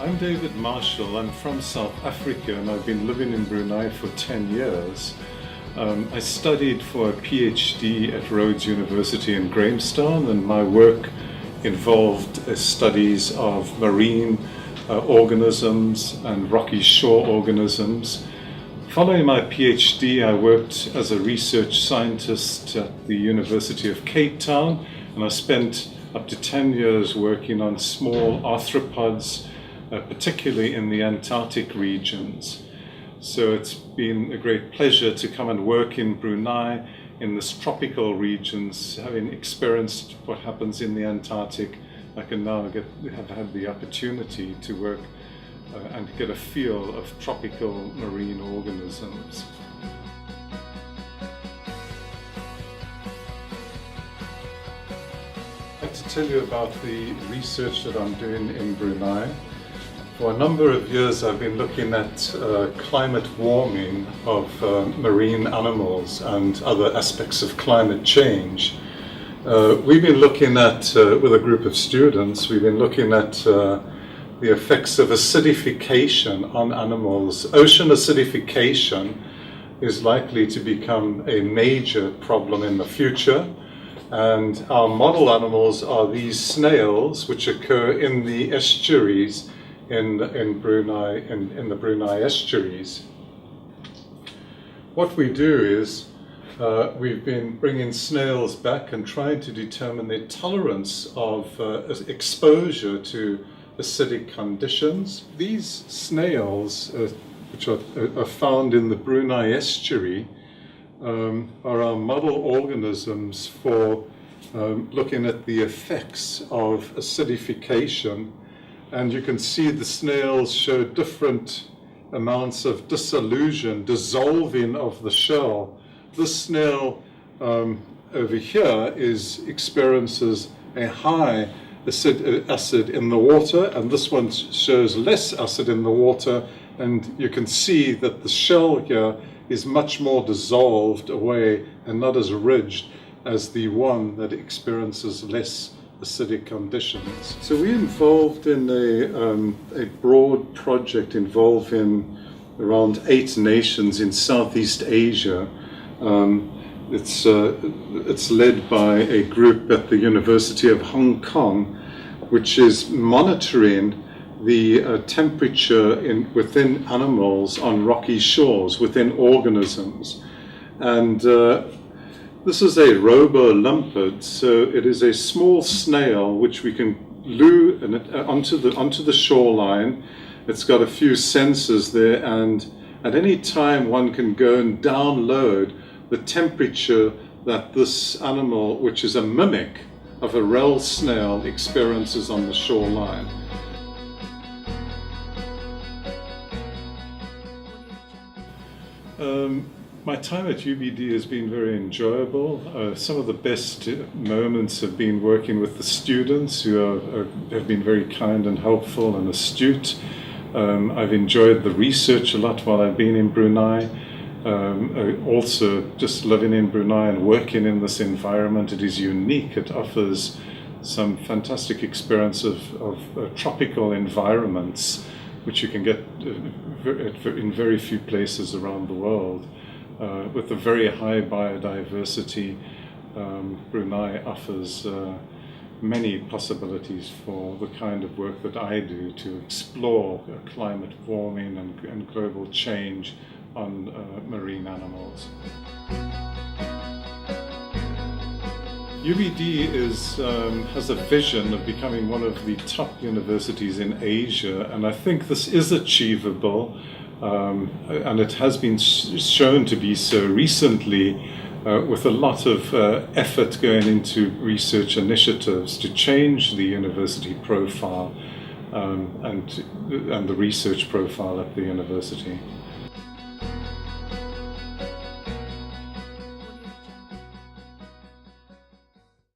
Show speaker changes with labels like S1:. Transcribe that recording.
S1: I'm David Marshall. I'm from South Africa and I've been living in Brunei for 10 years. I studied for a PhD at Rhodes University in Grahamstown, and my work involved studies of marine organisms and rocky shore organisms. Following my PhD, I worked as a research scientist at the University of Cape Town, and I spent up to 10 years working on small arthropods, particularly in the Antarctic regions. So it's been a great pleasure to come and work in Brunei in this tropical regions. Having experienced what happens in the Antarctic, I can now have had the opportunity to work and get a feel of tropical marine organisms. I'd like to tell you about the research that I'm doing in Brunei. For a number of years I've been looking at climate warming of marine animals and other aspects of climate change. We've been looking at, with a group of students, we've been looking at the effects of acidification on animals. Ocean acidification is likely to become a major problem in the future. And our model animals are these snails, which occur in the estuaries in Brunei, in the Brunei estuaries. What we do is we've been bringing snails back and trying to determine their tolerance of exposure to acidic conditions. These snails, which are found in the Brunei estuary, are our model organisms for looking at the effects of acidification. And you can see the snails show different amounts of dissolution, dissolving of the shell. This snail over here experiences a high acid in the water, and this one shows less acid in the water, and you can see that the shell here is much more dissolved away and not as ridged as the one that experiences less acidic conditions. So we're involved in a broad project involving around 8 nations in Southeast Asia. It's led by a group at the University of Hong Kong, which is monitoring the temperature within animals on rocky shores, within organisms. And this is a robolimpid, so it is a small snail which we can lure onto the shoreline. It's got a few sensors there, and at any time one can go and download the temperature that this animal, which is a mimic of a rell snail, experiences on the shoreline. My time at UBD has been very enjoyable. Some of the best moments have been working with the students who have been very kind and helpful and astute. I've enjoyed the research a lot while I've been in Brunei. Also, just living in Brunei and working in this environment, it is unique. It offers some fantastic experience of tropical environments, which you can get in very few places around the world. With a very high biodiversity, Brunei offers many possibilities for the kind of work that I do to explore climate warming and global change on marine animals. UBD has a vision of becoming one of the top universities in Asia, and I think this is achievable. And it has been shown to be so recently, with a lot of effort going into research initiatives to change the university profile and the research profile at the university.